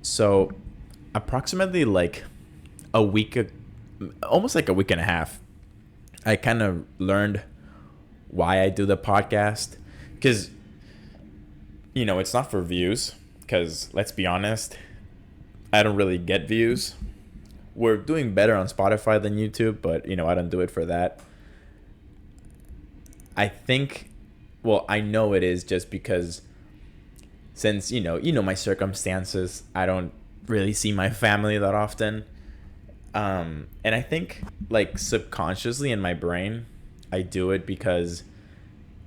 So, approximately like a week, almost like a week and a half, I kind of learned why I do the podcast. Because, it's not for views. Because, let's be honest, I don't really get views. We're doing better on Spotify than YouTube, but, I don't do it for that. I think, well, I know it is just because since, my circumstances, I don't really see my family that often. And I think like subconsciously in my brain, I do it because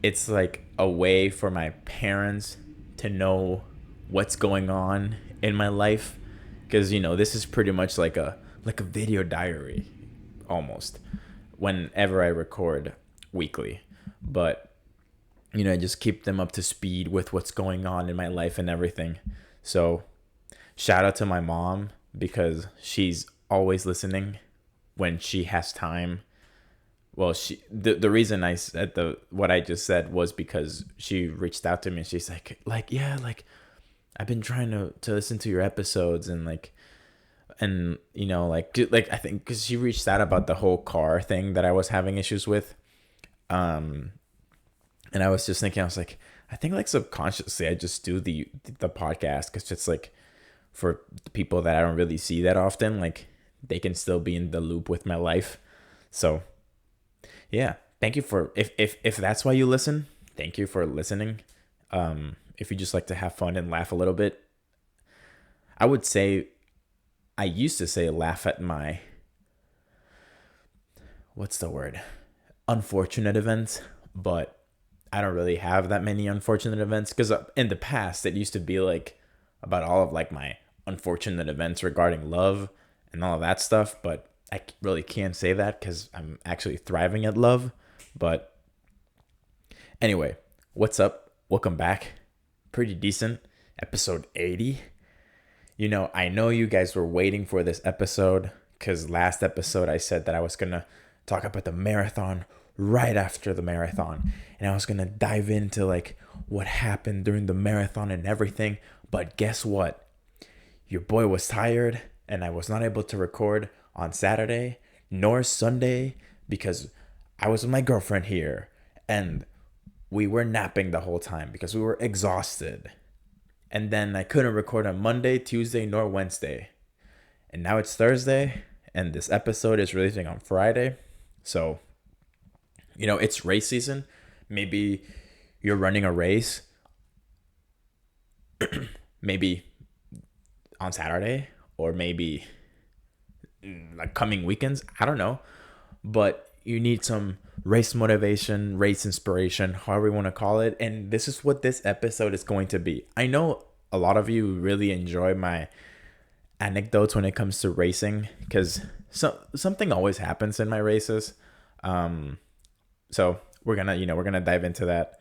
it's like a way for my parents to know what's going on in my life. Because this is pretty much like a video diary, almost. Whenever I record weekly, but I just keep them up to speed with what's going on in my life and everything. So shout out to my mom because she's always listening when she has time. Well, the reason I said the what I just said was because she reached out to me and she's like yeah, like I've been trying to listen to your episodes and like I think because she reached out about the whole car thing that I was having issues with. Um, and I was just thinking, I was like, I think like subconsciously I just do the podcast because it's like for the people that I don't really see that often, like they can still be in the loop with my life. So yeah, thank you for if that's why you listen. Thank you for listening. If you just like to have fun and laugh a little bit, I would say I used to say laugh at my what's the word unfortunate events, but I don't really have that many unfortunate events because in the past it used to be like about all of like my unfortunate events regarding love and all of that stuff, but I really can't say that because I'm actually thriving at love. But anyway, what's up? Welcome back. Pretty decent. Episode 80. I know you guys were waiting for this episode because last episode I said that I was going to talk about the marathon right after the marathon. And I was going to dive into like what happened during the marathon and everything. But guess what? Your boy was tired and I was not able to record on Saturday nor Sunday because I was with my girlfriend here and we were napping the whole time because we were exhausted. And then I couldn't record on Monday, Tuesday, nor Wednesday. And now it's Thursday and this episode is releasing on Friday. So, it's race season. Maybe you're running a race, maybe on Saturday or maybe like coming weekends. I don't know. But you need some race motivation, race inspiration, however you want to call it. And this is what this episode is going to be. I know a lot of you really enjoy my anecdotes when it comes to racing because something always happens in my races. So we're gonna dive into that.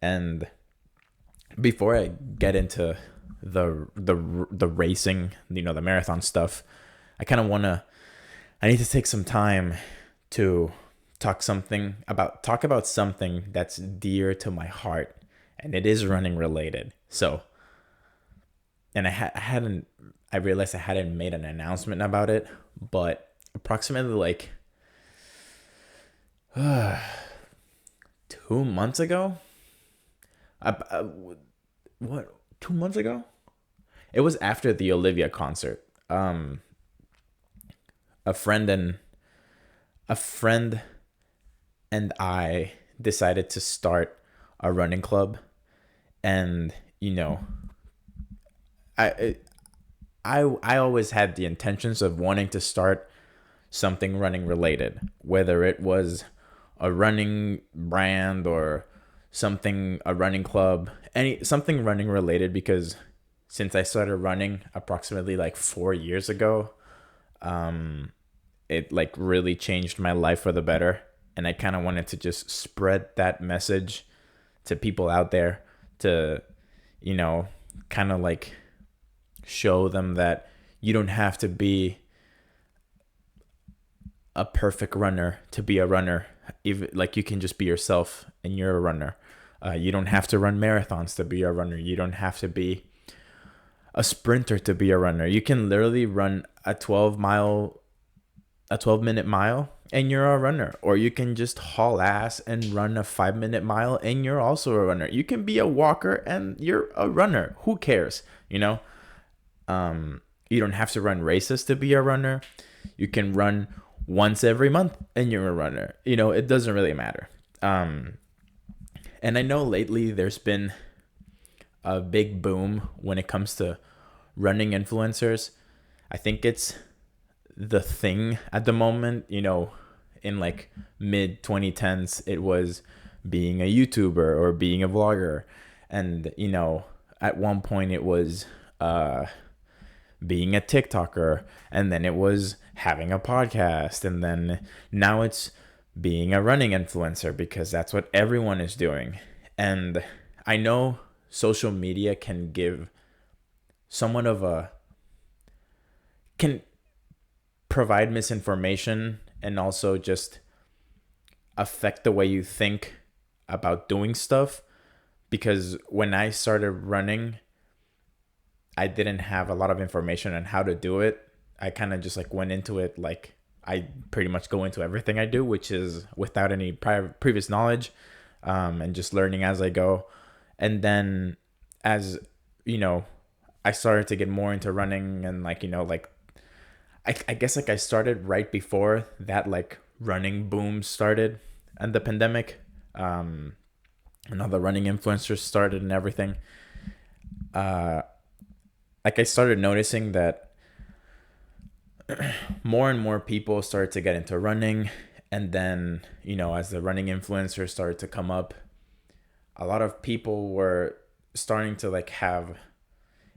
And before I get into the racing, the marathon stuff, I need to take some time to talk about something that's dear to my heart, and it is running related. So, and I realized I hadn't made an announcement about it, but approximately like 2 months ago, I, what 2 months ago? It was after the Olivia concert. A friend and a friend and I decided to start a running club, and I I always had the intentions of wanting to start something running related, whether it was a running brand or something a running club, any something running related because since I started running approximately like 4 years ago, it like really changed my life for the better, and I kind of wanted to just spread that message to people out there to you know kind of like show them that you don't have to be a perfect runner to be a runner. Even like you can just be yourself and you're a runner. You don't have to run marathons to be a runner. You don't have to be a sprinter to be a runner. You can literally run a 12-minute mile and you're a runner, or you can just haul ass and run a 5-minute mile and you're also a runner. You can be a walker and you're a runner. Who cares? You don't have to run races to be a runner. You can run once every month and you're a runner. It doesn't really matter. And I know lately there's been a big boom when it comes to running influencers. I think it's the thing at the moment. In like mid 2010s, it was being a YouTuber or being a vlogger. And, at one point it was being a TikToker, and then it was having a podcast, and then now it's being a running influencer, because that's what everyone is doing. And I know social media can give somewhat of can provide misinformation and also just affect the way you think about doing stuff. Because when I started running, I didn't have a lot of information on how to do it. I kind of just like went into it like I pretty much go into everything I do, which is without any previous knowledge, and just learning as I go. And then as I started to get more into running, and I guess like I started right before that like running boom started and the pandemic, and all the running influencers started and everything. Like I started noticing that more and more people started to get into running. And then, as the running influencers started to come up, a lot of people were starting to like have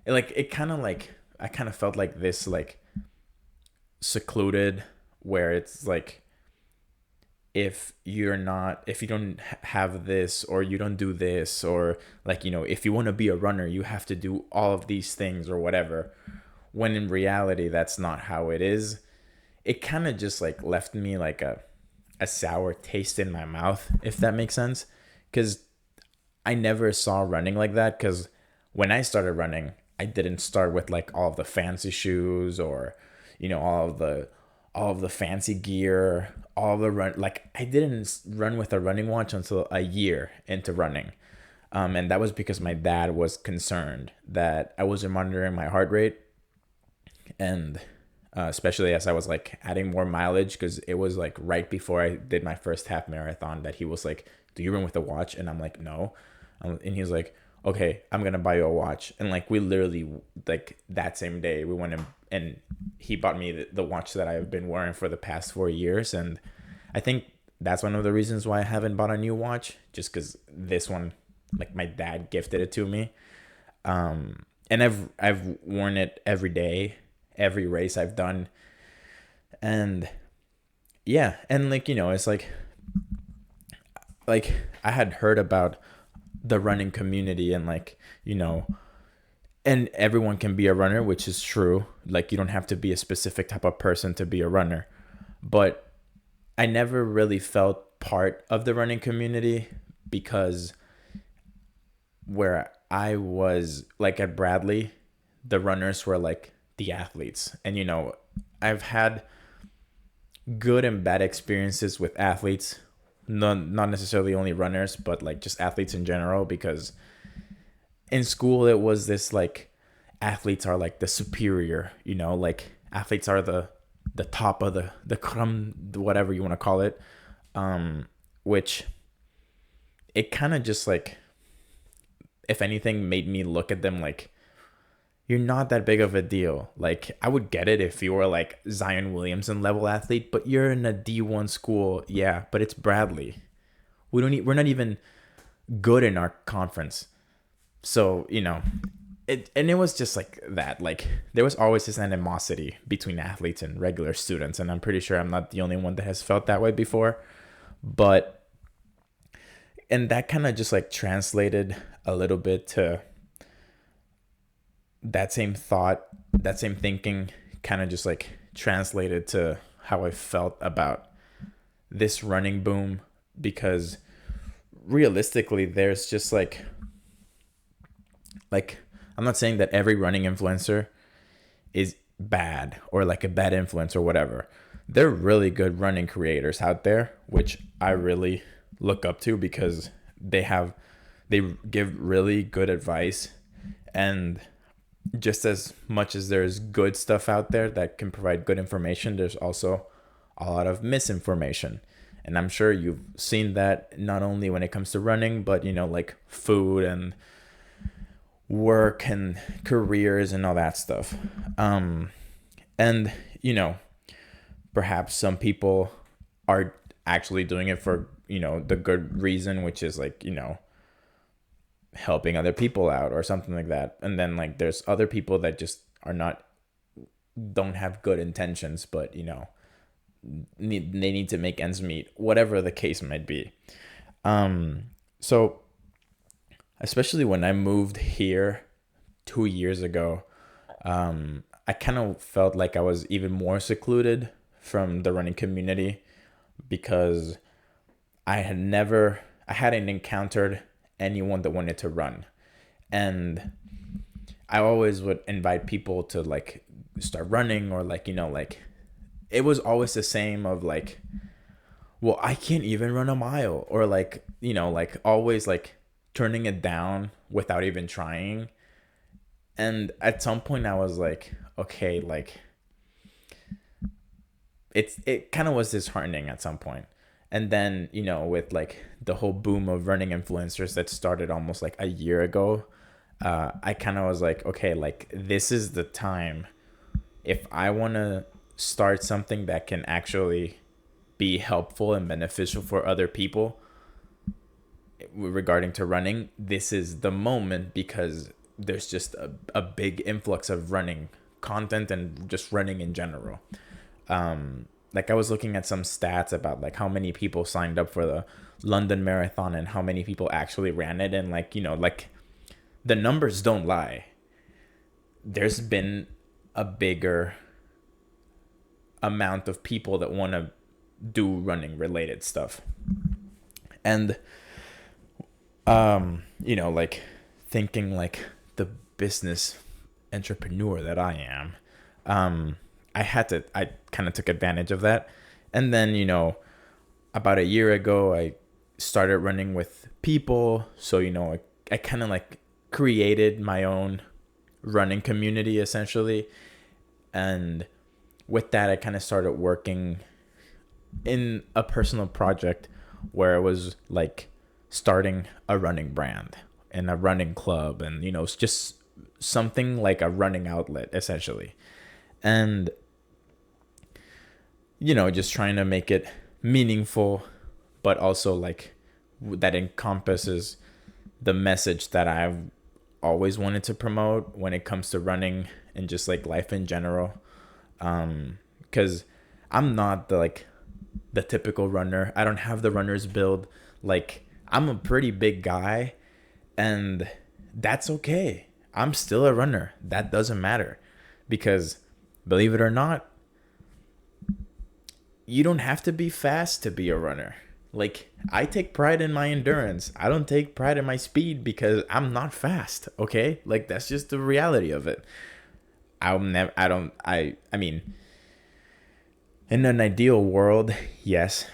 it kind of like, I kind of felt like this like secluded, where it's like, if you don't have this, or you don't do this, or like, if you want to be a runner, you have to do all of these things or whatever, when in reality that's not how it is. It kind of just like left me like a sour taste in my mouth, if that makes sense, because I never saw running like that. Because when I started running, I didn't start with like all of the fancy shoes, or all of the fancy gear, all of the run. Like, I didn't run with a running watch until a year into running. And that was because my dad was concerned that I wasn't monitoring my heart rate. And especially as I was like adding more mileage, because it was like right before I did my first half marathon, that he was like, "Do you run with a watch?" And I'm like, "No." And he was like, "Okay, I'm gonna buy you a watch." And like, we literally, like, that same day we went and he bought me the watch that I've been wearing for the past 4 years. And I think that's one of the reasons why I haven't bought a new watch, just because this one, like, my dad gifted it to me. And I've worn it every day, every race I've done. And yeah, and like, it's like I had heard about the running community, and like, and everyone can be a runner, which is true. Like, you don't have to be a specific type of person to be a runner. But I never really felt part of the running community, because where I was, like at Bradley, the runners were like the athletes. And I've had good and bad experiences with athletes, not necessarily only runners, but like just athletes in general. Because in school it was this like, athletes are like the superior, like athletes are the top of the crumb, whatever you want to call it. Which it kind of just like, if anything, made me look at them like, you're not that big of a deal. Like, I would get it if you were like Zion Williamson level athlete, but you're in a D1 school. Yeah, but it's Bradley. We're not even good in our conference. So, it was just like that. Like, there was always this animosity between athletes and regular students. And I'm pretty sure I'm not the only one that has felt that way before. And that kind of just like translated a little bit to that same thought, that same thinking, kind of just like translated to how I felt about this running boom. Because realistically, there's just like I'm not saying that every running influencer is bad or like a bad influence or whatever. They're really good running creators out there, which I really look up to because they give really good advice. And just as much as there's good stuff out there that can provide good information, there's also a lot of misinformation. And I'm sure you've seen that not only when it comes to running, but like food and work and careers and all that stuff. And perhaps some people are actually doing it for the good reason, which is like helping other people out or something like that. And then like there's other people that just don't have good intentions, but they need to make ends meet, whatever the case might be. So especially when I moved here 2 years ago, I kind of felt like I was even more secluded from the running community because I hadn't encountered anyone that wanted to run. And I always would invite people to like start running, or like it was always the same of like, well, I can't even run a mile, or like like always like turning it down without even trying. And at some point I was like, okay, like it kind of was disheartening at some point. And then with like the whole boom of running influencers that started almost like a year ago, I kind of was like, okay, like this is the time. If I want to start something that can actually be helpful and beneficial for other people regarding to running, this is the moment, because there's just a big influx of running content and just running in general. Like I was looking at some stats about like how many people signed up for the London Marathon and how many people actually ran it, and like like the numbers don't lie. There's been a bigger amount of people that want to do running related stuff. And like thinking like the business entrepreneur that I am, I kind of took advantage of that. And then about a year ago I started running with people, so I kind of like created my own running community essentially. And with that I kind of started working in a personal project where it was like starting a running brand and a running club, and it's just something like a running outlet essentially. And just trying to make it meaningful, but also like that encompasses the message that I've always wanted to promote when it comes to running and just like life in general. Because I'm not the typical runner. I don't have the runner's build. Like I'm a pretty big guy, and that's okay. I'm still a runner. That doesn't matter, because believe it or not, you don't have to be fast to be a runner. Like I take pride in my endurance. I don't take pride in my speed because I'm not fast. Okay? Like that's just the reality of it. I mean, in an ideal world, yes,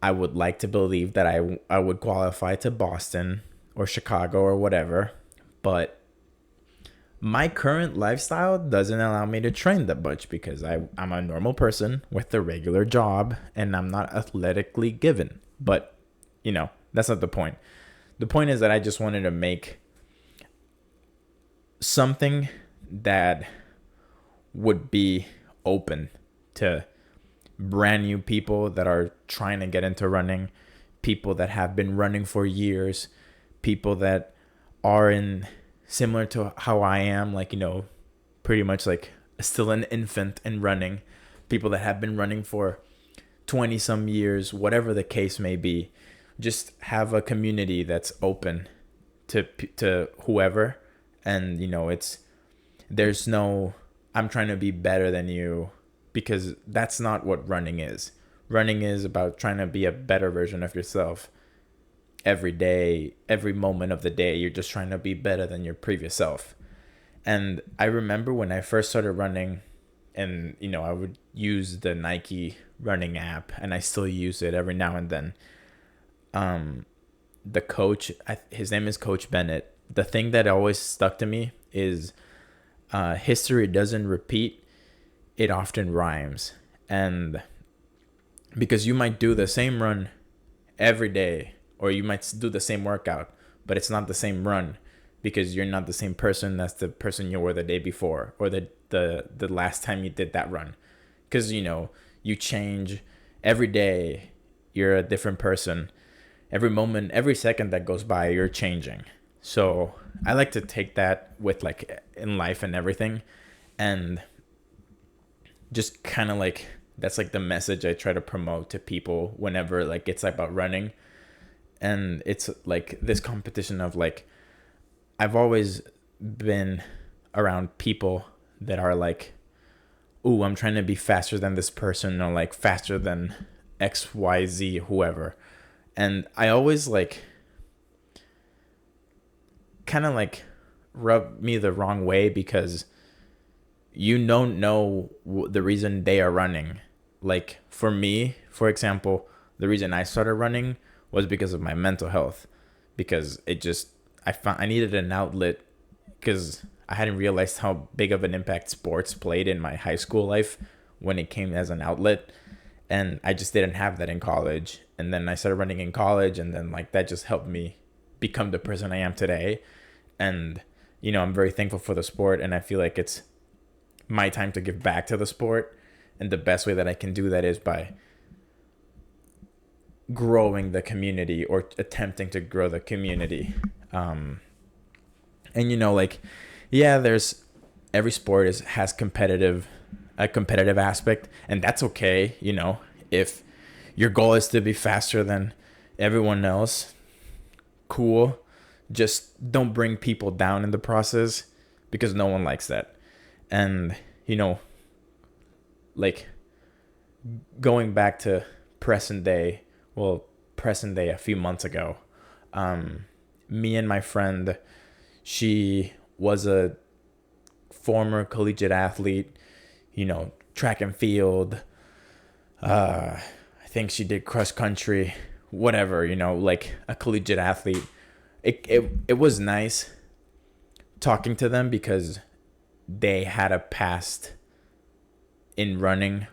I would like to believe that I would qualify to Boston or Chicago or whatever, but my current lifestyle doesn't allow me to train that much because I'm a normal person with a regular job and I'm not athletically given. But, that's not the point. The point is that I just wanted to make something that would be open to brand new people that are trying to get into running, people that have been running for years, people that are in similar to how I am, like, pretty much like still an infant in running, people that have been running for 20 some years, whatever the case may be. Just have a community that's open to whoever. And, there's no, I'm trying to be better than you, because that's not what running is. Running is about trying to be a better version of yourself. every day, every moment of the day, you're just trying to be better than your previous self. And I remember when I first started running, and I would use the Nike running app, and I still use it every now and then. The coach, his name is Coach Bennett. The thing that always stuck to me is history doesn't repeat, it often rhymes. And because you might do the same run every day, or you might do the same workout, but it's not the same run because you're not the same person as the person you were the day before, or the last time you did that run. Because you change every day, you're a different person. Every moment, every second that goes by, you're changing. So I like to take that with, like, in life and everything, and just kind of like, that's like the message I try to promote to people whenever, like, it's about running. And it's like this competition of, like, I've always been around people that are like, ooh, I'm trying to be faster than this person, or like faster than XYZ, whoever. And I always, like, kind of like rub me the wrong way, because you don't know the reason they are running. Like, for me, for example, the reason I started running was because of my mental health, because I found I needed an outlet, because I hadn't realized how big of an impact sports played in my high school life when it came as an outlet. And I just didn't have that in college. And then I started running in college, and then, like, that just helped me become the person I am today. And I'm very thankful for the sport, and I feel like it's my time to give back to the sport. And the best way that I can do that is by growing the community, or attempting to grow the community. And like, yeah, there's every sport has a competitive aspect, and that's okay. If your goal is to be faster than everyone else, cool. Just don't bring people down in the process, because no one likes that. And like, going back to present day a few months ago, me and my friend, she was a former collegiate athlete, track and field. I think she did cross country, whatever, like a collegiate athlete. It was nice talking to them, because they had a past in running,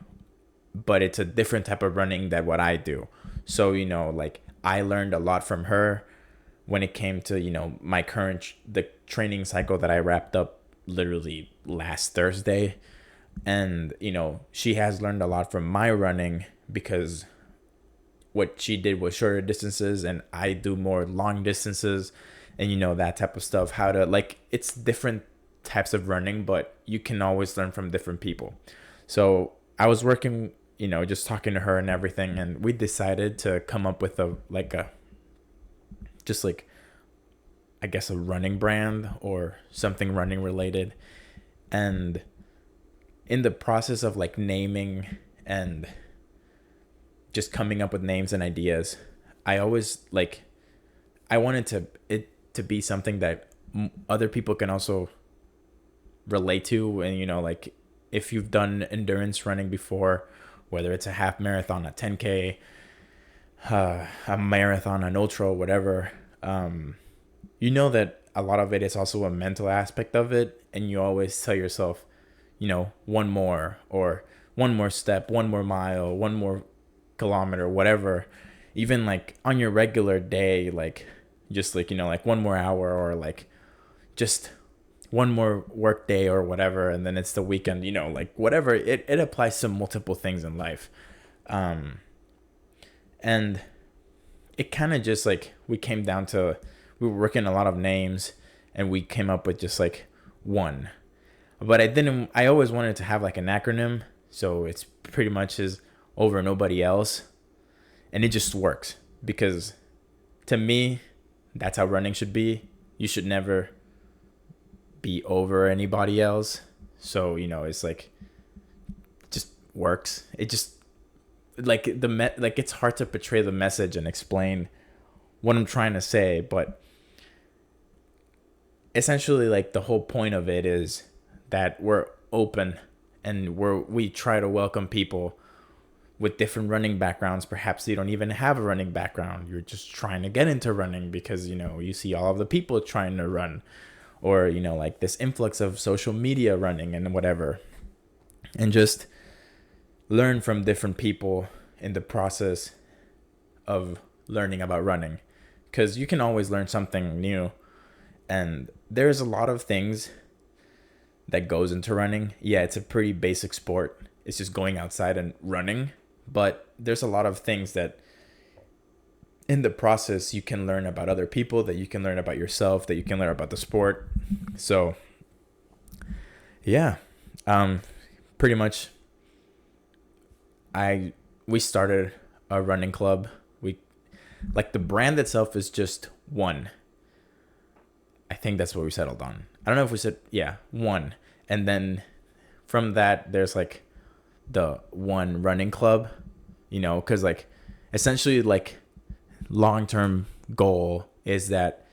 but it's a different type of running than what I do. So, like, I learned a lot from her when it came to, the training cycle that I wrapped up literally last Thursday. And, she has learned a lot from my running, because what she did was shorter distances and I do more long distances, and, that type of stuff. How to, like, it's different types of running, but you can always learn from different people. So I was working, just talking to her and everything, and we decided to come up with just like, I guess, a running brand or something running related. And in the process of, like, naming and just coming up with names and ideas, I always, like, I wanted it to be something that other people can also relate to. And like, if you've done endurance running before, whether it's a half marathon, a 10K, a marathon, an ultra, whatever, that a lot of it is also a mental aspect of it. And you always tell yourself, one more, or one more step, one more mile, one more kilometer, whatever. Even, like, on your regular day, like, just like, like, one more hour, or like just one more work day or whatever. And then it's the weekend, like, whatever. It applies to multiple things in life. And it kind of just, like, we came down to, we were working a lot of names, and we came up with just, like, one. But I always wanted to have, like, an acronym, so it's pretty much is over nobody else. And it just works, because to me, that's how running should be. You should never be over anybody else. So, it's like, it just works. It just, like, like, it's hard to portray the message and explain what I'm trying to say, but essentially, like, the whole point of it is that we're open, and we try to welcome people with different running backgrounds. Perhaps you don't even have a running background. You're just trying to get into running because, you see all of the people trying to run, or, like this influx of social media running and whatever. And just learn from different people in the process of learning about running, because you can always learn something new. And there's a lot of things that goes into running. Yeah, it's a pretty basic sport. It's just going outside and running. But there's a lot of things that in the process you can learn about other people, that you can learn about yourself, that you can learn about the sport. So yeah, pretty much we started a running club. We, like, the brand itself is just one. I think that's what we settled on. I don't know if we said, yeah, one. And then from that, there's like the one running club, because like essentially, like, long-term goal is that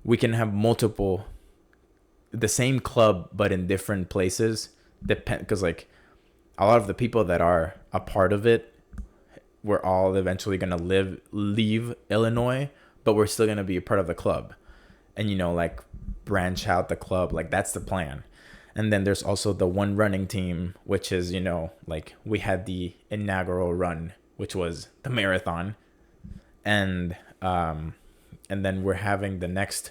we can have the same club, but in different places. Because like a lot of the people that are a part of it, we're all eventually going to leave Illinois, but we're still going to be a part of the club. And, like, branch out the club. Like, that's the plan. And then there's also the one running team, which is, like, we had the inaugural run, which was the marathon. And then we're having the next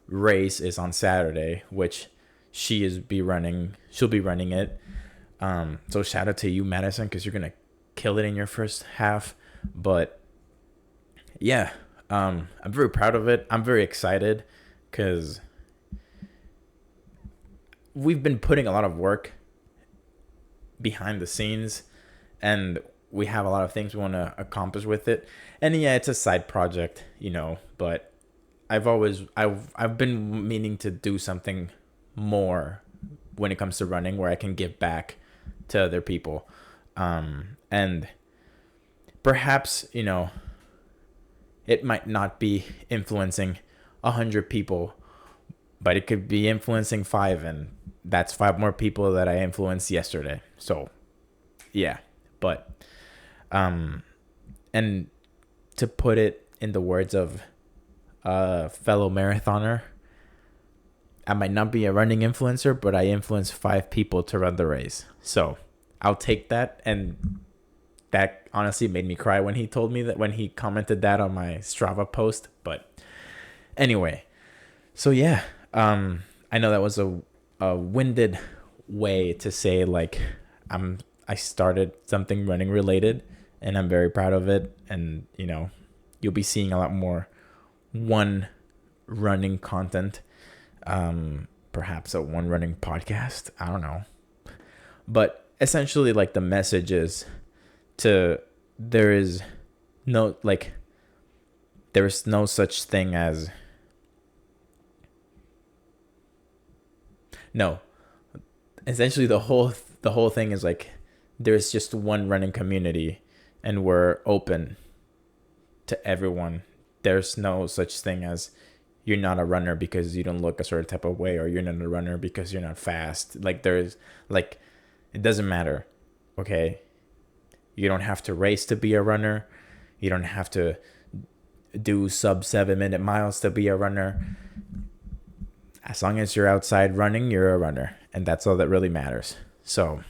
race is on Saturday, which she'll be running it. So shout out to you, Madison, because you're going to kill it in your first half. But yeah, I'm very proud of it. I'm very excited because we've been putting a lot of work behind the scenes, and we have a lot of things we want to accomplish with it. And yeah, it's a side project, but I've been meaning to do something more when it comes to running, where I can give back to other people. And perhaps, it might not be influencing 100 people, but it could be influencing 5, and that's 5 more people that I influenced yesterday. So yeah, but and to put it in the words of a fellow marathoner, I might not be a running influencer, but I influence 5 people to run the race. So I'll take that. And that honestly made me cry when he told me that, when he commented that on my Strava post. But anyway, so yeah, I know that was a winded way to say, like, I started something running related, and I'm very proud of it. And, you'll be seeing a lot more one running content, perhaps a one running podcast. I don't know. But essentially, like, the message is there is no such thing as no. Essentially, the whole thing is like, there's just one running community, and we're open to everyone. There's no such thing as you're not a runner because you don't look a certain type of way, or you're not a runner because you're not fast. Like, it doesn't matter. Okay. You don't have to race to be a runner. You don't have to do sub 7-minute miles to be a runner. As long as you're outside running, you're a runner. And that's all that really matters. So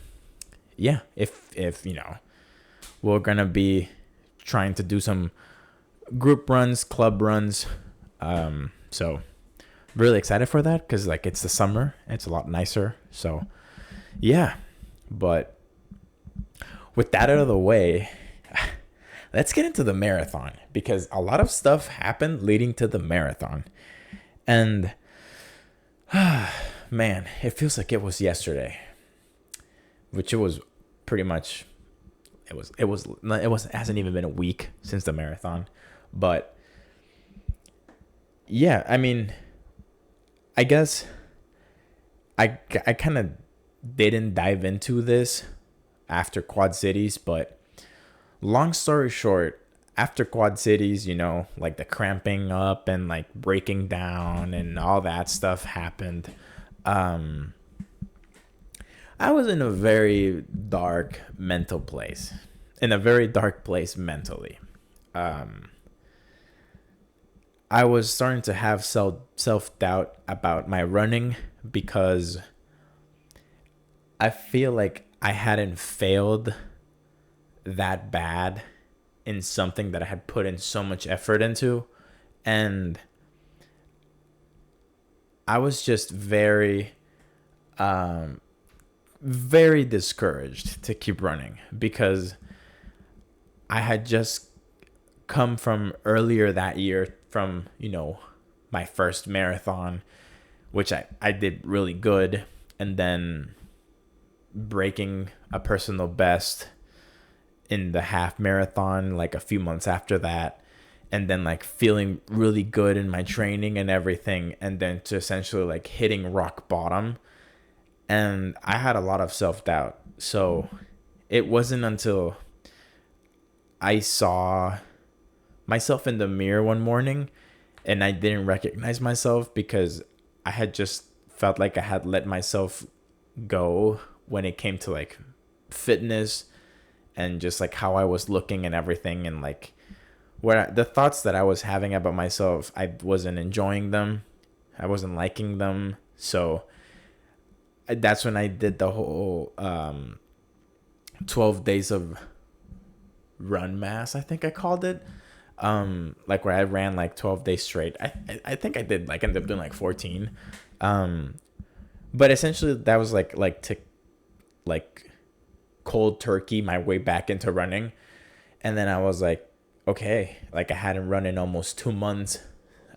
yeah, if we're going to be trying to do some group runs, club runs. So really excited for that, because like, it's the summer, it's a lot nicer. So yeah, but with that out of the way, let's get into the marathon, because a lot of stuff happened leading to the marathon. And man, it feels like it was yesterday, which it was pretty much. It hasn't even been a week since the marathon. But yeah, I mean, I guess I kind of didn't dive into this after Quad Cities, but long story short, after Quad Cities, like the cramping up and like breaking down and all that stuff happened. Um, I was in a very dark mental place, in a very dark place mentally. Um, I was starting to have self doubt about my running because I feel like I hadn't failed that bad in something that I had put in so much effort into. And I was just very discouraged to keep running because I had just come from earlier that year from, my first marathon, which I did really good. And then breaking a personal best in the half marathon like a few months after that, and then like feeling really good in my training and everything, and then to essentially like hitting rock bottom. And I had a lot of self-doubt, so it wasn't until I saw myself in the mirror one morning and I didn't recognize myself because I had just felt like I had let myself go when it came to like fitness and just like how I was looking and everything, and like the thoughts that I was having about myself, I wasn't enjoying them. I wasn't liking them. So that's when I did the whole 12 days of run mass, I think I called it. Like where I ran like 12 days straight. I think I did like ended up doing like 14. But essentially that was like to like cold turkey my way back into running. And then I was like, okay, like I hadn't run in almost 2 months.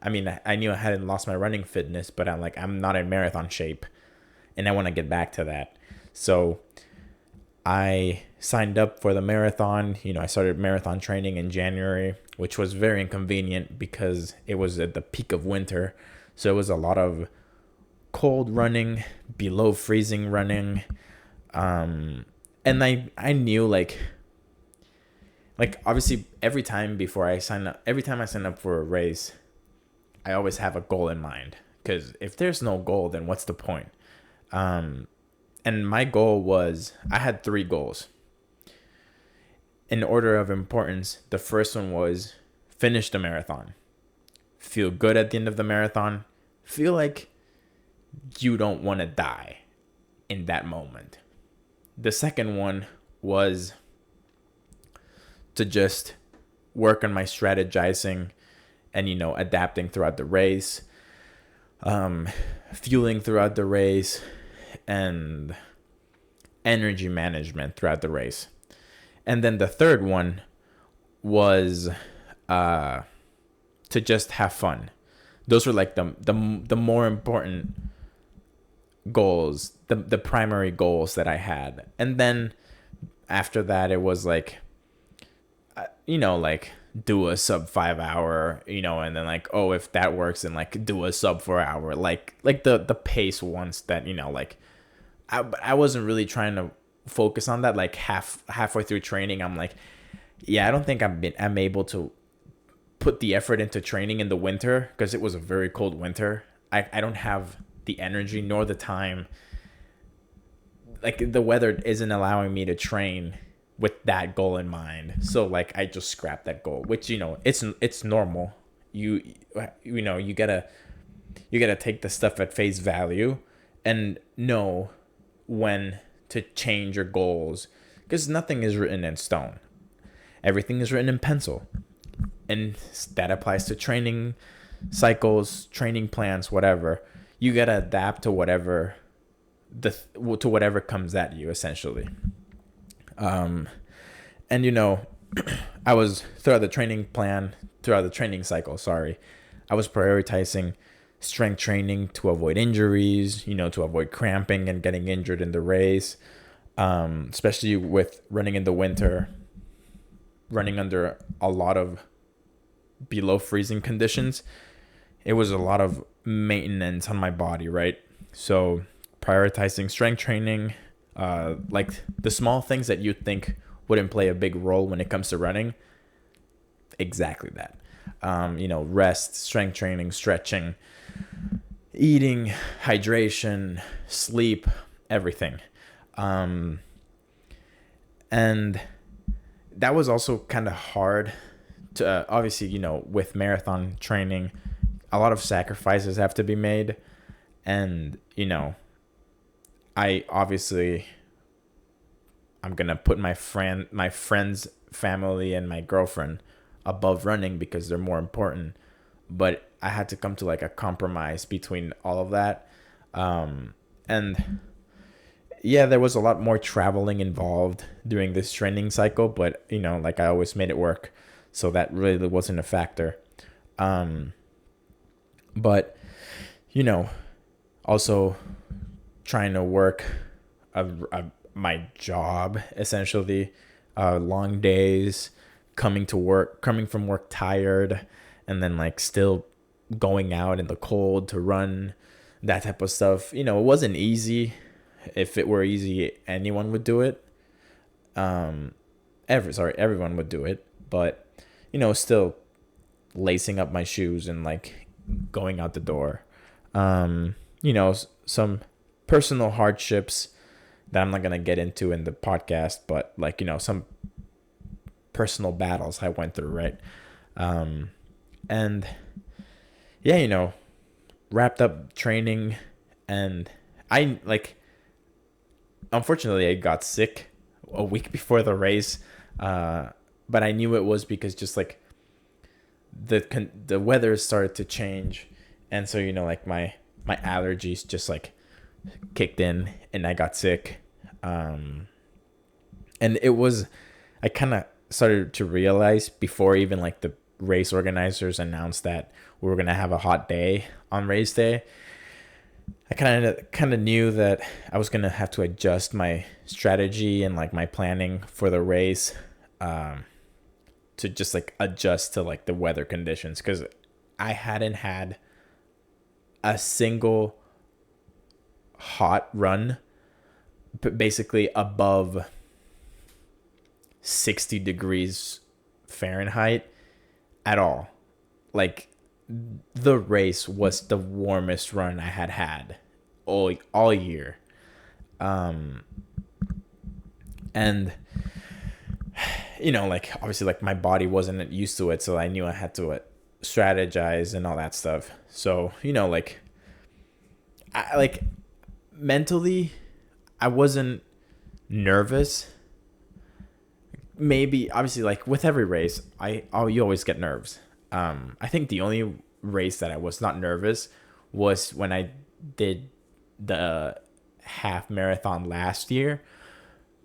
I mean, I knew I hadn't lost my running fitness, but I'm not in marathon shape and I want to get back to that. So I signed up for the marathon. I started marathon training in January, which was very inconvenient because it was at the peak of winter. So it was a lot of cold running, below freezing running. And I knew like obviously every time I sign up for a race, I always have a goal in mind, because if there's no goal, then what's the point? And my goal was, I had 3 goals in order of importance. The first one was finish the marathon, feel good at the end of the marathon, feel like you don't want to die in that moment. The second one was to just work on my strategizing and, adapting throughout the race, fueling throughout the race, and energy management throughout the race. And then the third one was to just have fun. Those were like the more important goals, the primary goals that I had. And then after that, it was like, like do a sub 5 hour, and then like, oh, if that works, then like do a sub 4 hour, like the pace ones that, like I wasn't really trying to focus on that. Like halfway through training, I'm like, yeah, I don't think I'm able to put the effort into training in the winter, because it was a very cold winter. I don't have the energy nor the time. Like the weather isn't allowing me to train with that goal in mind. So like I just scrapped that goal, which, it's normal. You gotta take the stuff at face value and know when to change your goals, because nothing is written in stone. Everything is written in pencil, and that applies to training cycles, training plans, whatever. You gotta adapt to whatever comes at you, essentially. And I was throughout the training cycle, I was prioritizing strength training to avoid injuries, to avoid cramping and getting injured in the race, especially with running in the winter, running under a lot of below freezing conditions. It was a lot of maintenance on my body, right? So prioritizing strength training, like the small things that you think wouldn't play a big role when it comes to running, exactly that. Rest, strength training, stretching, eating, hydration, sleep, everything. Um, and that was also kind of hard to, obviously, with marathon training, a lot of sacrifices have to be made. And, I obviously, I'm going to put my friend's family and my girlfriend above running because they're more important. But I had to come to like a compromise between all of that. And yeah, there was a lot more traveling involved during this training cycle, but like I always made it work. So that really wasn't a factor. Um, but, you know, also trying to work my job essentially, long days, coming from work tired, and then like still going out in the cold to run, that type of stuff. It wasn't easy. If it were easy, anyone would do it. Um, everyone would do it, but still lacing up my shoes and like going out the door. Some personal hardships that I'm not gonna get into in the podcast, but like some personal battles I went through, right? And yeah, wrapped up training, and I like, unfortunately I got sick a week before the race, but I knew it was because just like the weather started to change, and so like my allergies just like kicked in and I got sick. And it was, I kind of started to realize before even like the race organizers announced that we were going to have a hot day on race day. I kind of knew that I was going to have to adjust my strategy and like my planning for the race, to just like adjust to like the weather conditions, because I hadn't had a single hot run basically above 60 degrees Fahrenheit at all. Like, the race was the warmest run I had all year. And like obviously like my body wasn't used to it, so I knew I had to strategize and all that stuff. So like I like mentally I wasn't nervous. Maybe obviously like with every race you always get nerves. I think the only race that I was not nervous was when I did the half marathon last year,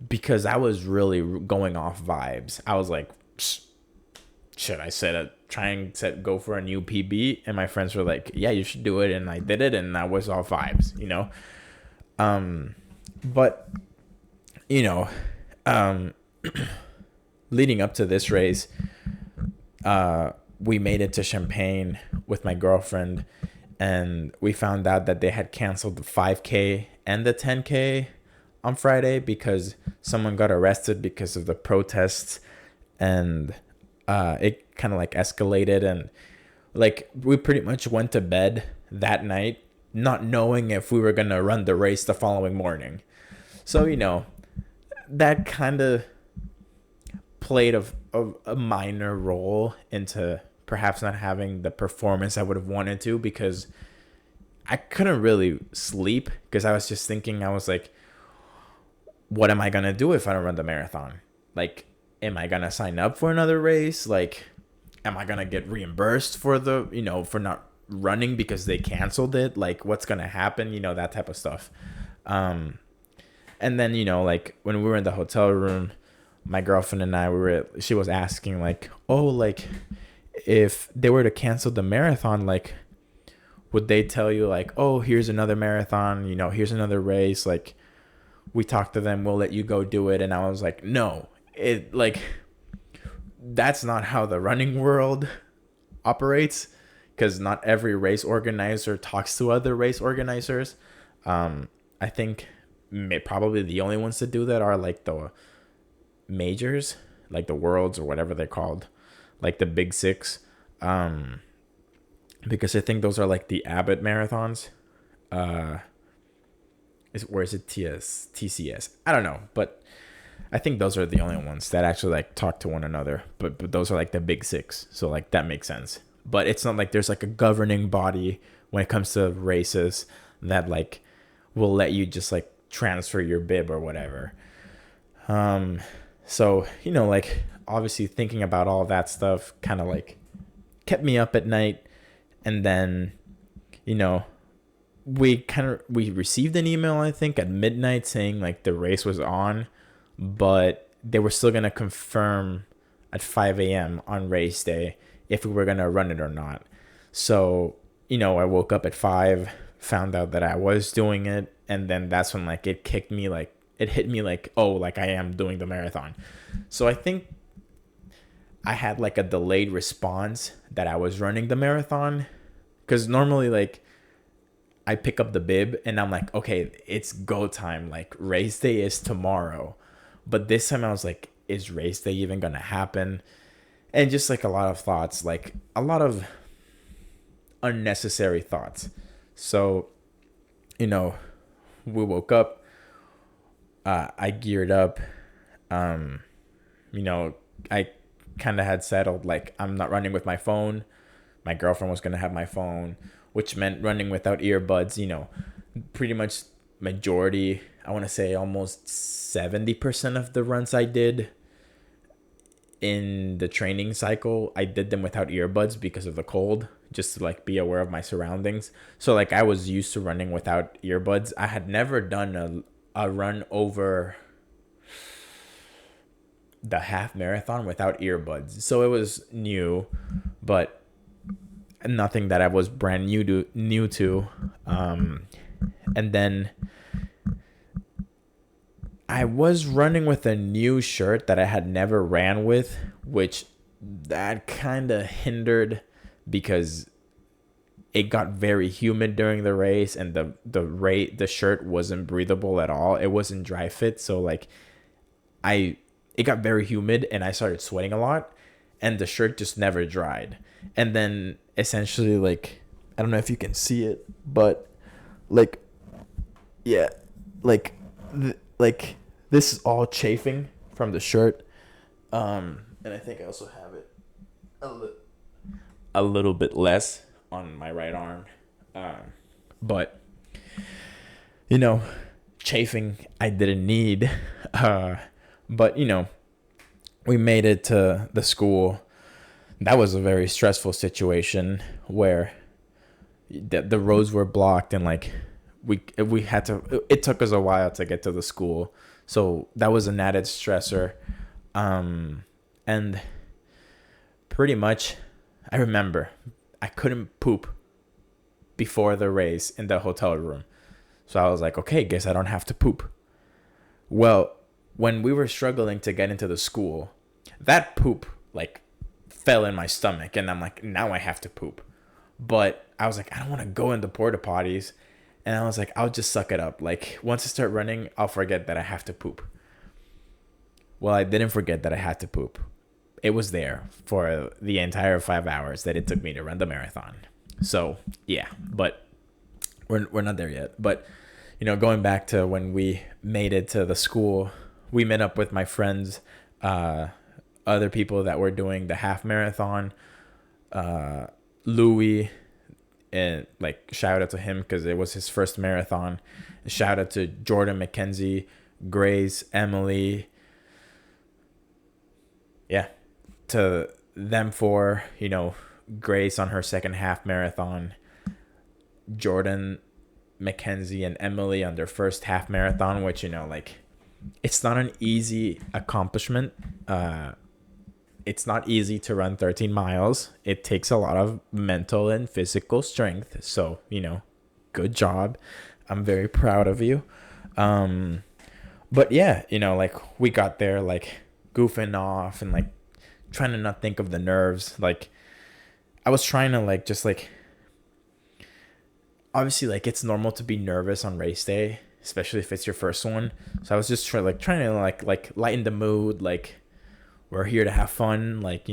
because I was really going off vibes. I was like, should I go for a new PB? And my friends were like, yeah, you should do it. And I did it, and I was off vibes, But, um, leading up to this race, we made it to Champaign with my girlfriend, and we found out that they had canceled the 5K and the 10K on Friday because someone got arrested because of the protests, and it kind of like escalated, and like we pretty much went to bed that night not knowing if we were gonna run the race the following morning. So that kind of played a minor role into perhaps not having the performance I would have wanted to, because I couldn't really sleep because I was just thinking, I was like, what am I going to do if I don't run the marathon? Like, am I going to sign up for another race? Like, am I going to get reimbursed for for not running because they canceled it? Like, what's going to happen? That type of stuff. And then, like when we were in the hotel room, my girlfriend and I, she was asking like, oh, like if they were to cancel the marathon, like, would they tell you like, oh, here's another marathon, here's another race, like we talked to them, we'll let you go do it? And I was like, no, that's not how the running world operates, because not every race organizer talks to other race organizers. I think probably the only ones to do that are like the majors, like the worlds or whatever they're called, like the big six, um, because I think those are like the Abbott marathons. Uh, where is it TCS? I don't know, but I think those are the only ones that actually like talk to one another. But those are like the big six, so like that makes sense. But it's not like there's like a governing body when it comes to races that like will let you just like transfer your bib or whatever. Um, so like obviously thinking about all that stuff kind of like kept me up at night, and then you know we received an email I think at midnight saying like the race was on, but they were still gonna confirm at 5 a.m. on race day if we were gonna run it or not. So I woke up at 5, found out that I was doing it, and then that's when like it hit me like, oh, like I am doing the marathon. So I think I had like a delayed response that I was running the marathon, because normally like I pick up the bib and I'm like, okay, it's go time. Like race day is tomorrow. But this time I was like, is race day even gonna happen? And just like a lot of thoughts, like a lot of unnecessary thoughts. So, we woke up, I geared up, um, I kind of had settled like I'm not running with my phone. My girlfriend was gonna have my phone, which meant running without earbuds. Pretty much majority, I want to say almost 70% of the runs I did in the training cycle, I did them without earbuds because of the cold, just to like be aware of my surroundings. So like I was used to running without earbuds. I had never done a run over the half marathon without earbuds. So it was new, but nothing that I was brand new to. And then I was running with a new shirt that I had never ran with, which that kind of hindered because it got very humid during the race, and the shirt wasn't breathable at all. It wasn't dry fit, so like it got very humid and I started sweating a lot, and the shirt just never dried. And then essentially, like, I don't know if you can see it, but like, yeah, like this is all chafing from the shirt. And I think I also have it a little bit less on my right arm. But chafing I didn't need. But we made it to the school. That was a very stressful situation where the roads were blocked, and like we had to, it took us a while to get to the school, so that was an added stressor. And pretty much I remember I couldn't poop before the race in the hotel room, so I was like, okay, guess I don't have to poop. Well, when we were struggling to get into the school, that poop like fell in my stomach, and I'm like, now I have to poop. But I was like, I don't want to go in the porta potties, and I was like, I'll just suck it up. Like once I start running, I'll forget that I have to poop. Well, I didn't forget that I had to poop. It was there for the entire 5 hours that it took me to run the marathon. So yeah, but we're not there yet. But going back to when we made it to the school, we met up with my friends, other people that were doing the half marathon, Louis, and like shout out to him because it was his first marathon. Shout out to Jordan McKenzie, Grace, Emily. Yeah, to them four, Grace on her second half marathon, Jordan, Mackenzie, and Emily on their first half marathon, which like it's not an easy accomplishment. It's not easy to run 13 miles. It takes a lot of mental and physical strength. So, good job. I'm very proud of you. But yeah, like we got there like goofing off and like trying to not think of the nerves. Like I was trying to like just like, obviously like it's normal to be nervous on race day, especially if it's your first one. So I was just trying to like lighten the mood. Like we're here to have fun. Like,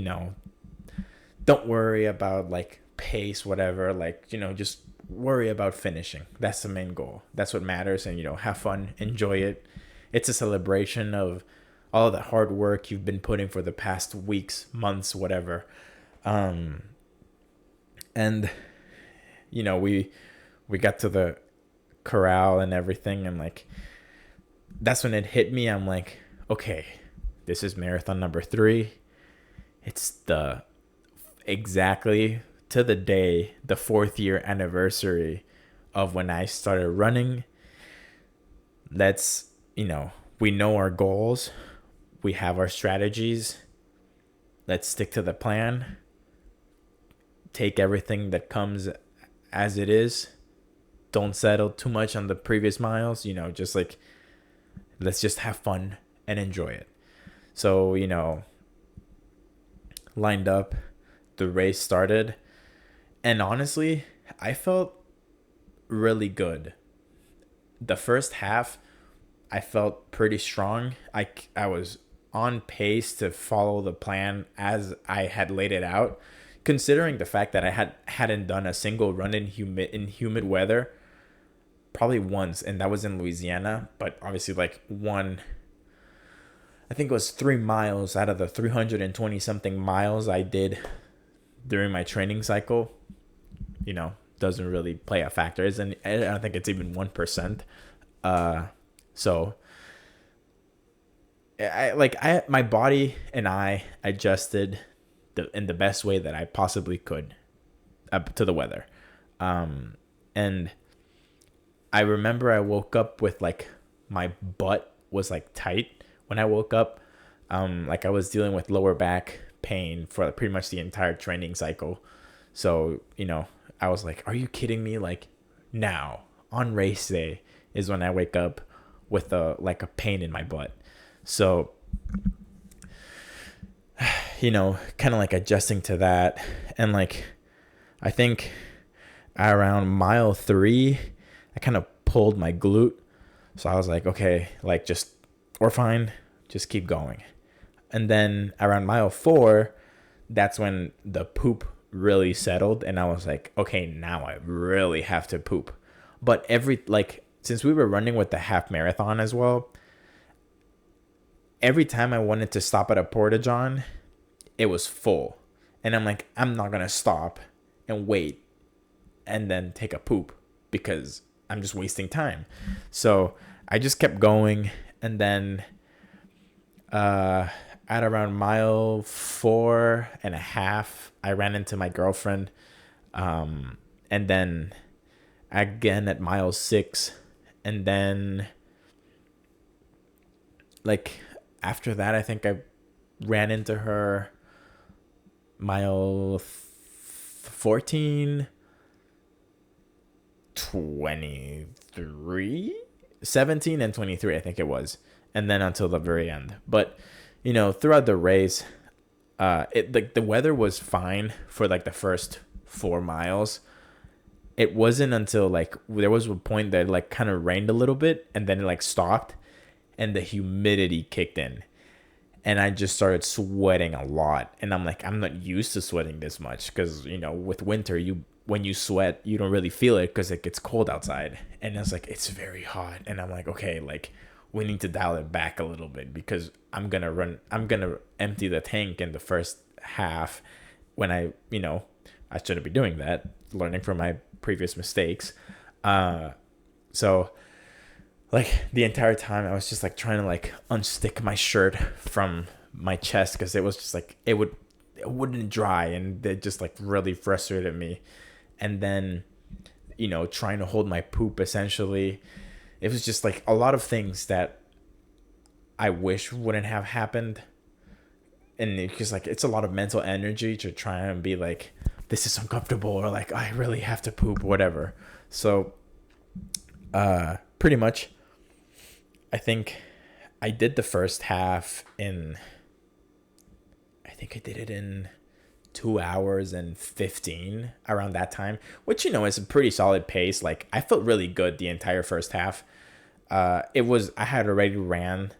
don't worry about like pace, whatever. Like, just worry about finishing. That's the main goal. That's what matters. And, have fun, enjoy it. It's a celebration of all the hard work you've been putting for the past weeks, months, whatever. And, we got to the corral and everything. And like, that's when it hit me. I'm like, okay, this is marathon number 3. It's the exactly to the day, the 4th year anniversary of when I started running. Let's, we know our goals. We have our strategies. Let's stick to the plan. Take everything that comes as it is. Don't settle too much on the previous miles, just like, let's just have fun and enjoy it. So, lined up, the race started, and honestly, I felt really good. The first half, I felt pretty strong. I was on pace to follow the plan as I had laid it out, considering the fact that I hadn't done a single run in humid weather, probably once, and that was in Louisiana. But obviously, like, I think it was 3 miles out of the 320 something miles I did during my training cycle. Doesn't really play a factor. I don't think it's even 1%. So my body and I adjusted in the best way that I possibly could up to the weather. And I remember I woke up with like my butt was like tight when I woke up. Like I was dealing with lower back pain for pretty much the entire training cycle. So, I was like, are you kidding me? Like, now on race day is when I wake up with a pain in my butt. So, kind of like adjusting to that. And like, I think around mile 3, I kind of pulled my glute. So I was like, okay, like we're fine. Just keep going. And then around mile 4, that's when the poop really settled. And I was like, okay, now I really have to poop. But since we were running with the half marathon as well, every time I wanted to stop at a porta-john, it was full. And I'm like, I'm not going to stop and wait and then take a poop because I'm just wasting time. So I just kept going. And then at around mile 4.5, I ran into my girlfriend. And then again at mile 6. And then like after that, I think I ran into her mile 14, 23, 17 and 23, I think it was. And then until the very end. But, throughout the race, the weather was fine for like the first 4 miles. It wasn't until like there was a point that like kind of rained a little bit and then it like stopped and the humidity kicked in. And I just started sweating a lot. And I'm like, I'm not used to sweating this much because, with winter, when you sweat, you don't really feel it because it gets cold outside. And it's like, it's very hot. And I'm like, okay, like we need to dial it back a little bit because I'm going to empty the tank in the first half when I shouldn't be doing that, learning from my previous mistakes. So like the entire time I was just like trying to like unstick my shirt from my chest because it was just like it wouldn't dry, and it just like really frustrated me. And then trying to hold my poop, essentially it was just like a lot of things that I wish wouldn't have happened. And it's just like it's a lot of mental energy to try and be like, this is uncomfortable, or like I really have to poop, whatever. So pretty much I think I did the first half I think I did it in 2 hours and 15 around that time, which, is a pretty solid pace. Like I felt really good the entire first half. I had already ran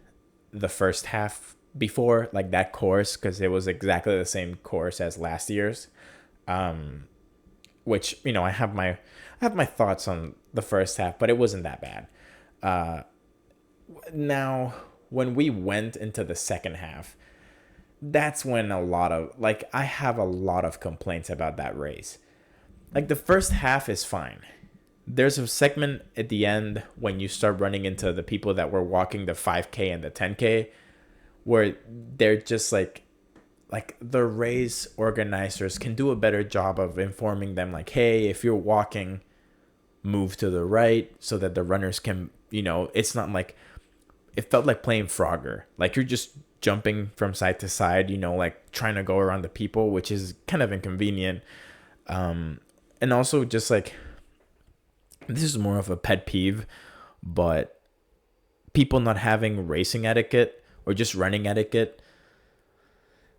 the first half before, like that course, because it was exactly the same course as last year's. which, I have my thoughts on the first half, but it wasn't that bad. Now, when we went into the second half, that's when I have a lot of complaints about that race. Like, the first half is fine. There's a segment at the end when you start running into the people that were walking the 5K and the 10K, where they're just like the race organizers can do a better job of informing them, like, hey, if you're walking, move to the right so that the runners can, it's not like, it felt like playing Frogger. Like, you're just jumping from side to side, like trying to go around the people, which is kind of inconvenient. And also, just like, this is more of a pet peeve, but people not having racing etiquette or just running etiquette.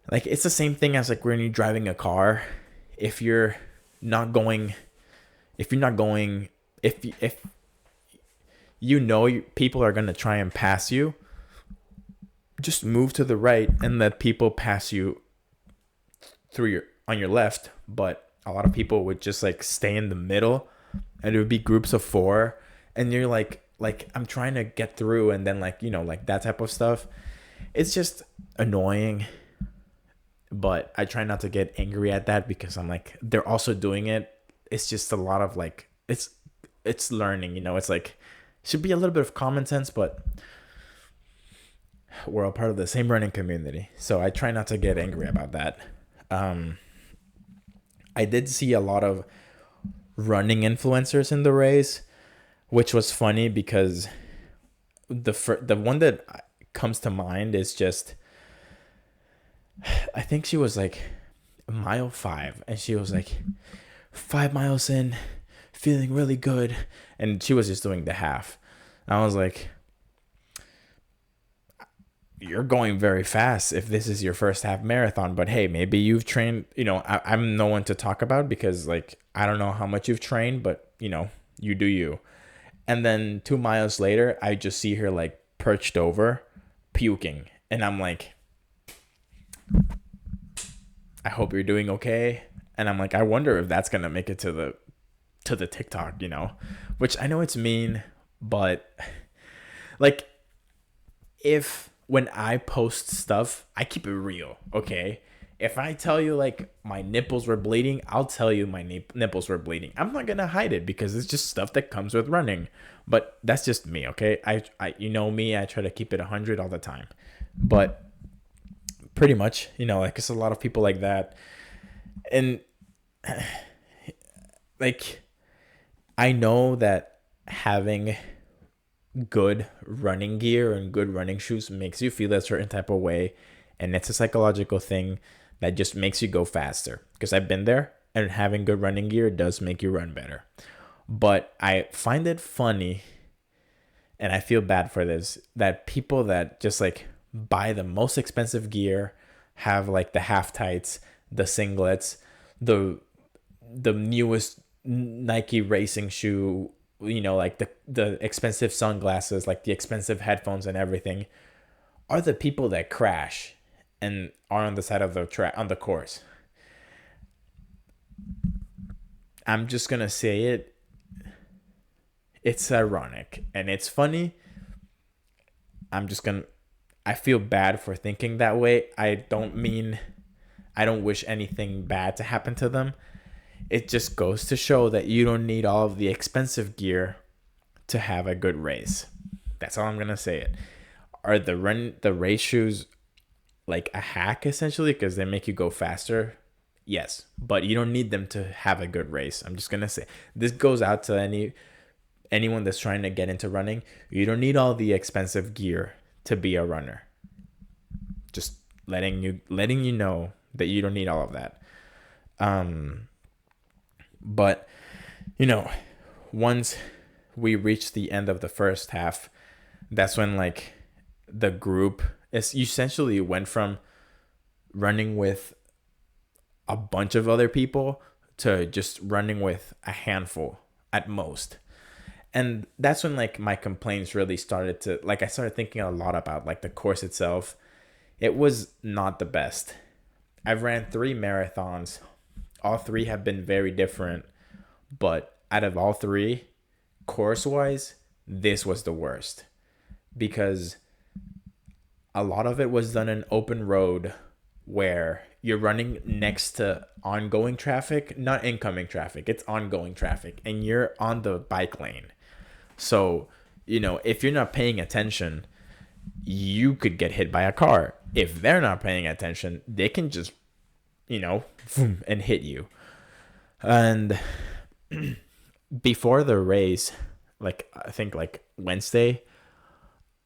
Like, it's the same thing as like when you're driving a car. If you're not going, if you're not going, if people are gonna try and pass you, just move to the right and let people pass you on your left. But a lot of people would just like stay in the middle, and it would be groups of four, and you're like I'm trying to get through, and then like that type of stuff. It's just annoying. But I try not to get angry at that because I'm like, they're also doing it. It's just a lot of like, it's learning, it's like, should be a little bit of common sense, but we're all part of the same running community. So I try not to get angry about that. I did see a lot of running influencers in the race, which was funny because the one that comes to mind is just, I think she was like mile 5, and she was like 5 miles in, feeling really good, and she was just doing the half. I was like, you're going very fast if this is your first half marathon, but hey, maybe you've trained, I'm no one to talk about because like, I don't know how much you've trained, but you do you. And then 2 miles later, I just see her like perched over, puking, and I'm like, I hope you're doing okay. And I'm like, I wonder if that's gonna make it to the TikTok, which I know it's mean, but like, if when I post stuff, I keep it real, okay? If I tell you like my nipples were bleeding, I'll tell you my nipples were bleeding. I'm not gonna hide it because it's just stuff that comes with running. But that's just me, okay? I me, I try to keep it 100 all the time. But pretty much, like, it's a lot of people like that. And like, I know that having good running gear and good running shoes makes you feel a certain type of way, and it's a psychological thing that just makes you go faster, because I've been there, and having good running gear does make you run better. But I find it funny, and I feel bad for this, that people that just like buy the most expensive gear, have like the half tights, the singlets, the newest Nike racing shoe, like the expensive sunglasses, like the expensive headphones and everything, are the people that crash and are on the side of the track on the course. I'm just gonna say it. It's ironic and it's funny. I feel bad for thinking that way. I don't wish anything bad to happen to them. It just goes to show that you don't need all of the expensive gear to have a good race. That's all I'm gonna say it. Are the race shoes like a hack essentially because they make you go faster? Yes, but you don't need them to have a good race. I'm just gonna say this goes out to anyone that's trying to get into running. You don't need all the expensive gear to be a runner. Just letting you know that you don't need all of that. But once we reached the end of the first half, that's when like the group is essentially went from running with a bunch of other people to just running with a handful at most. And that's when like my complaints really started to, like, I started thinking a lot about like the course itself. It was not the best. I've ran 3 marathons. all three have been very different, but out of all three, course wise, this was the worst because a lot of it was done in open road where you're running next to ongoing traffic, not incoming traffic, it's ongoing traffic, and you're on the bike lane. So, if you're not paying attention, you could get hit by a car. If they're not paying attention, they can just, and hit you. And before the race, like I think like Wednesday,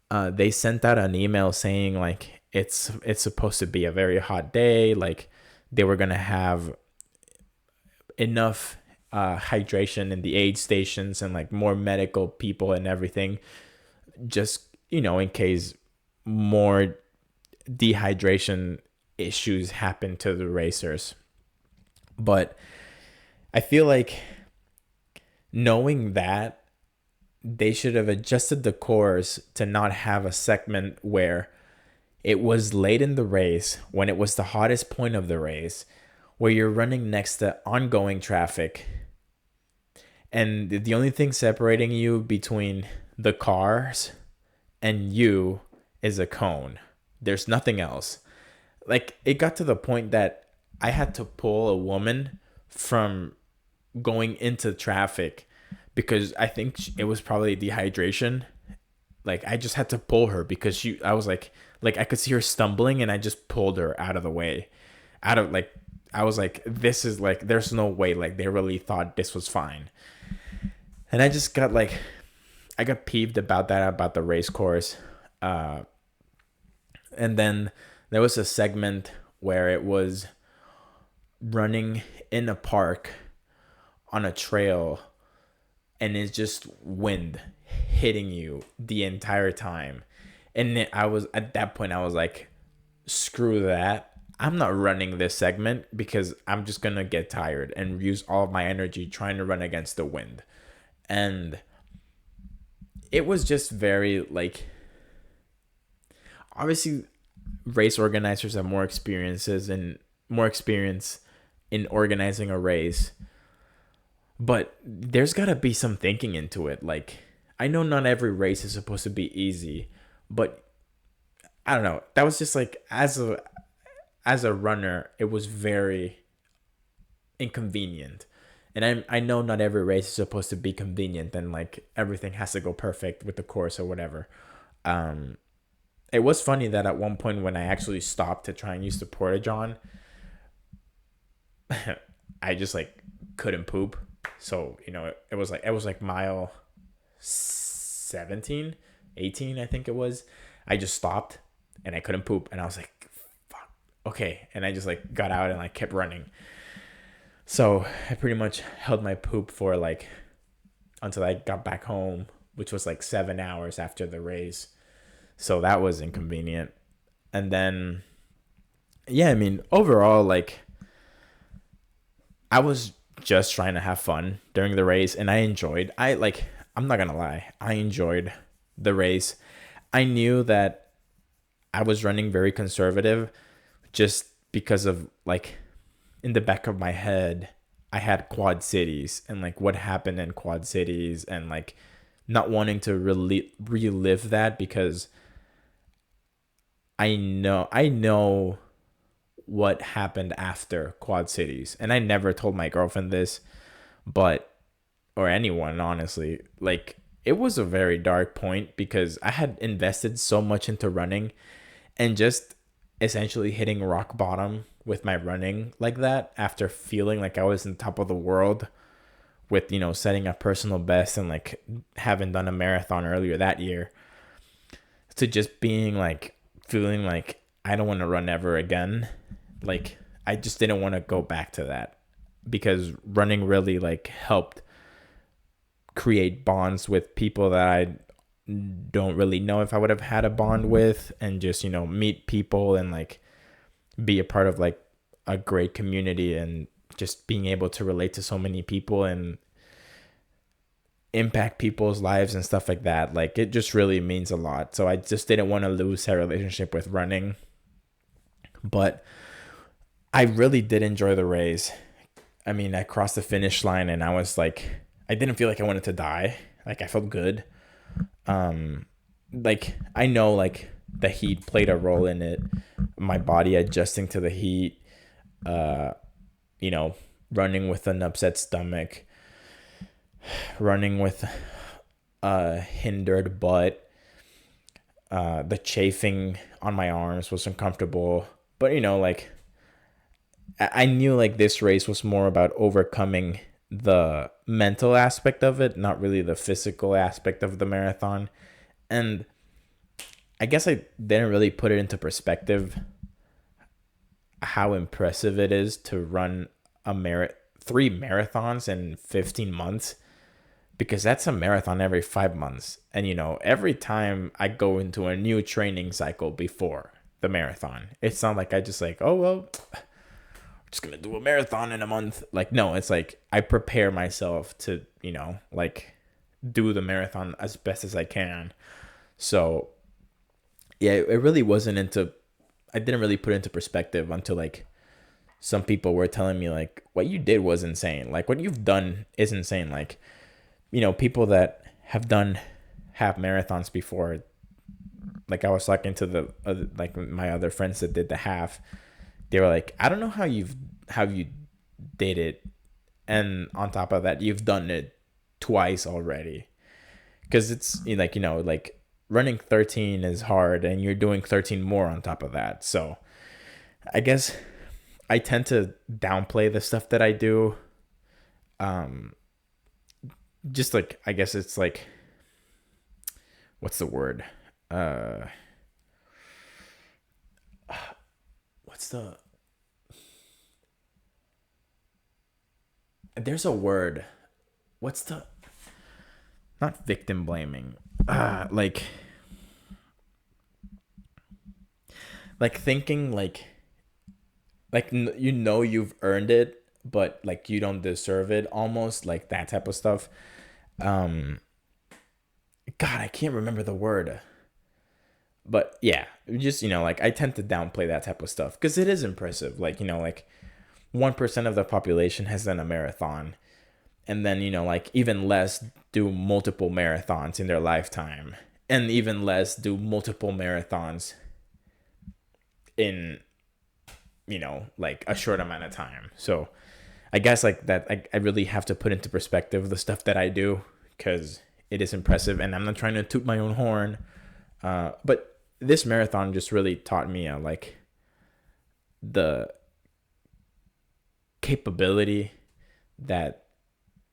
they sent out an email saying like it's supposed to be a very hot day. Like they were gonna have enough hydration in the aid stations and like more medical people and everything, just in case more dehydration issues happen to the racers. But I feel like knowing that, they should have adjusted the course to not have a segment where it was late in the race, when it was the hottest point of the race, where you're running next to ongoing traffic. And the only thing separating you between the cars and you is a cone. There's nothing else. Like, it got to the point that I had to pull a woman from going into traffic because I think it was probably dehydration. Like, I just had to pull her because I was like I could see her stumbling, and I just pulled her out of the way. I was like, this is like, there's no way, like, they really thought this was fine. And I just got like, I got peeved about that, about the race course. And then there was a segment where it was running in a park on a trail, and it's just wind hitting you the entire time. And I was, at that point, I was like, screw that. I'm not running this segment because I'm just going to get tired and use all of my energy trying to run against the wind. And it was just very like, obviously race organizers have more experience in organizing a race, but there's got to be some thinking into it. Like, I know not every race is supposed to be easy, but I don't know. That was just like, as a runner, it was very inconvenient. And I know not every race is supposed to be convenient and like everything has to go perfect with the course or whatever. It was funny that at one point when I actually stopped to try and use the Porta-John, I just like couldn't poop. So, it was like mile 17, 18, I think it was. I just stopped and I couldn't poop, and I was like, fuck, okay. And I just like got out and like kept running. So I pretty much held my poop for like until I got back home, which was like 7 hours after the race. So that was inconvenient. And then, yeah, I mean, overall, like, I was just trying to have fun during the race, and I'm not gonna lie, I enjoyed the race. I knew that I was running very conservative just because of like, in the back of my head, I had Quad Cities and like what happened in Quad Cities, and like not wanting to really relive that because I know what happened after Quad Cities. And I never told my girlfriend this, or anyone, honestly. Like, it was a very dark point because I had invested so much into running, and just essentially hitting rock bottom with my running like that after feeling like I was on top of the world with, setting a personal best and like having done a marathon earlier that year, to just being like, feeling like I don't want to run ever again. Like, I just didn't want to go back to that because running really like helped create bonds with people that I don't really know if I would have had a bond with, and just, meet people and like be a part of like a great community, and just being able to relate to so many people and impact people's lives and stuff like that. Like, it just really means a lot. So I just didn't want to lose that relationship with running. But I really did enjoy the race. I mean, I crossed the finish line and I was like, I didn't feel like I wanted to die. Like I felt good. Um, like I know like the heat played a role in it. My body adjusting to the heat. Uh, you know, running with an upset stomach, running with a hindered butt. The chafing on my arms was uncomfortable, but like I knew like this race was more about overcoming the mental aspect of it, not really the physical aspect of the marathon. And I guess I didn't really put it into perspective how impressive it is to run three marathons in 15 months, because that's a marathon every 5 months. And every time I go into a new training cycle before the marathon, it's not like I just like, oh well, just gonna do a marathon in a month. Like, no, it's like I prepare myself to like do the marathon as best as I can. So yeah, it really wasn't into I didn't really put it into perspective until like some people were telling me like what you did was insane, like what you've done is insane. Like people that have done half marathons before, like I was talking to the like my other friends that did the half, they were like, I don't know how you did it, and on top of that you've done it twice already, because it's like running 13 is hard and you're doing 13 more on top of that. So I guess I tend to downplay the stuff that I do. Just like, I guess it's like, what's the word? What's the There's a word. What's the Not victim blaming. Like thinking like you've earned it, but like you don't deserve it, almost like that type of stuff. God, I can't remember the word. But yeah, just like I tend to downplay that type of stuff because it is impressive. Like like 1% of the population has done a marathon, and then like even less do multiple marathons in their lifetime, and even less do multiple marathons in like a short amount of time. So I guess like that I really have to put into perspective the stuff that I do, because it is impressive, and I'm not trying to toot my own horn, but this marathon just really taught me like the capability that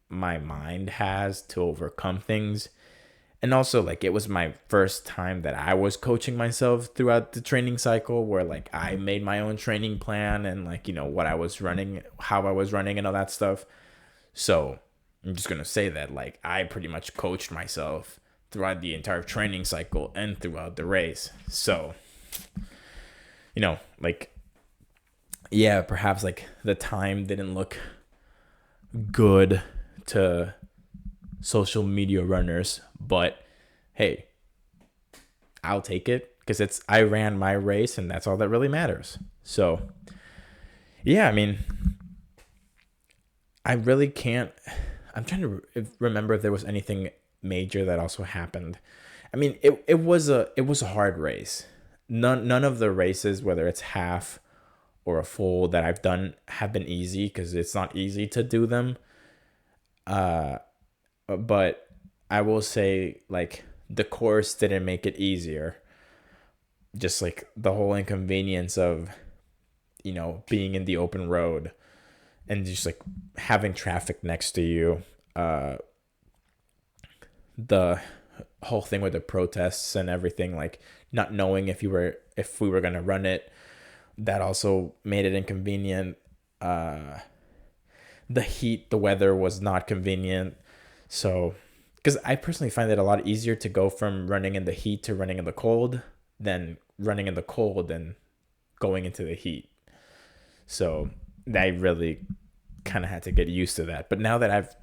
my mind has to overcome things. And also like it was my first time that I was coaching myself throughout the training cycle, where like I made my own training plan and like what I was running, how I was running, and all that stuff. So I'm just gonna say that like I pretty much coached myself throughout the entire training cycle and throughout the race. So like yeah, perhaps like the time didn't look good to social media runners, but hey, I'll take it, because I ran my race and that's all that really matters. So yeah, I mean, I really can't, I'm trying to remember if there was anything major that also happened. I mean, it was a hard race. None of the races, whether it's half or a full, that I've done have been easy, because it's not easy to do them. But I will say like the course didn't make it easier. Just like the whole inconvenience of being in the open road and just like having traffic next to you. The whole thing with the protests and everything, like not knowing if we were going to run it, that also made it inconvenient. The heat, the weather was not convenient. So, because I personally find it a lot easier to go from running in the heat to running in the cold than running in the cold and going into the heat. So I really kind of had to get used to that. But now that I've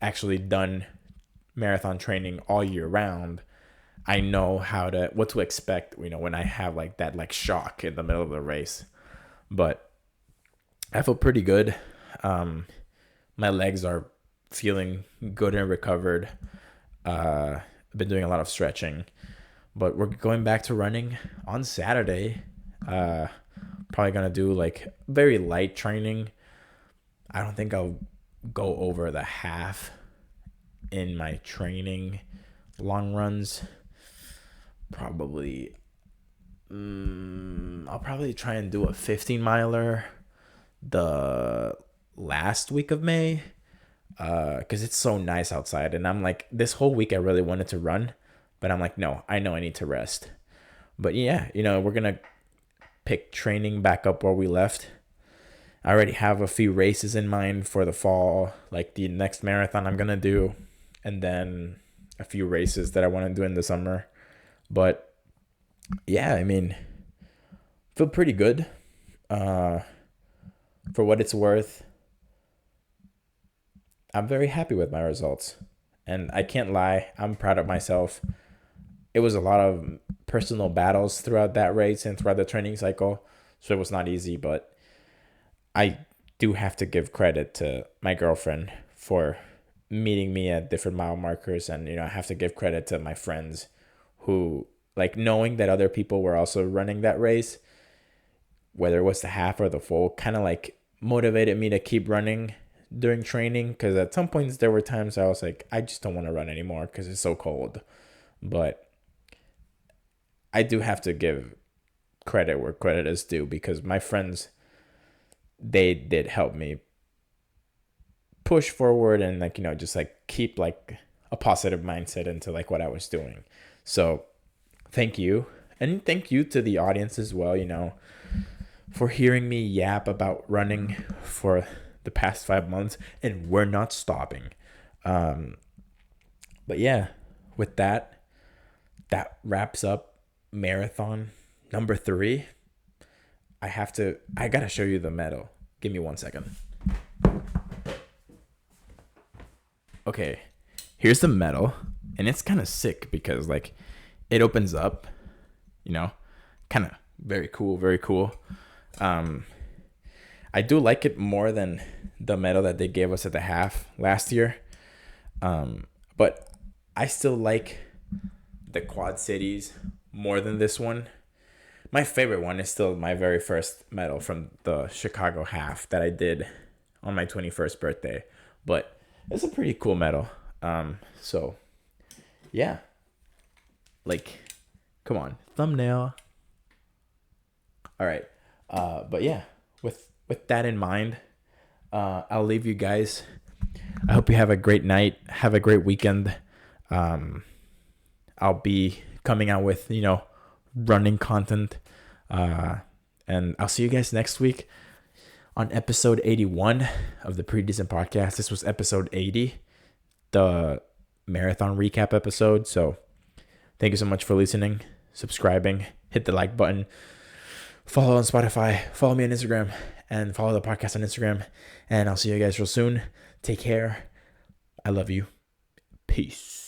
actually done marathon training all year round, I know what to expect, when I have like that like shock in the middle of the race. But I feel pretty good. my legs are feeling good and recovered. I've been doing a lot of stretching, but we're going back to running on Saturday. Probably gonna do like very light training. I don't think I'll go over the half in my training long runs. Probably I'll probably try and do a 15 miler the last week of May, because it's so nice outside, and I'm like, this whole week I really wanted to run, but I'm like, no, I know I need to rest. But yeah, we're gonna pick training back up where we left. I already have a few races in mind for the fall, like the next marathon I'm gonna do, and then a few races that I want to do in the summer. But yeah, I mean, feel pretty good. For what it's worth, I'm very happy with my results. And I can't lie, I'm proud of myself. It was a lot of personal battles throughout that race and throughout the training cycle, so it was not easy, but I do have to give credit to my girlfriend for meeting me at different mile markers, and I have to give credit to my friends who, like, knowing that other people were also running that race, whether it was the half or the full, kind of like motivated me to keep running during training, because at some points there were times I was like, I just don't want to run anymore because it's so cold. But I do have to give credit where credit is due, because my friends, they did help me push forward and just like keep like a positive mindset into like what I was doing. So thank you. And thank you to the audience as well, for hearing me yap about running for the past 5 months, and we're not stopping. But yeah, with that wraps up marathon number 3. I gotta show you the medal. Give me 1 second. Okay, here's the medal, and it's kind of sick because like it opens up, kind of very cool, very cool. I do like it more than the medal that they gave us at the half last year. But I still like the Quad Cities more than this one. My favorite one is still my very first medal from the Chicago half that I did on my 21st birthday. But it's a pretty cool medal. So yeah, like, come on, thumbnail. All right. But yeah, with that in mind, I'll leave you guys. I hope you have a great night. Have a great weekend. I'll be coming out with, running content. And I'll see you guys next week on episode 81 of the Pretty Decent Podcast. This was episode 80, the marathon recap episode. So thank you so much for listening, subscribing, hit the like button, follow on Spotify, follow me on Instagram, and follow the podcast on Instagram. And I'll see you guys real soon. Take care. I love you. Peace.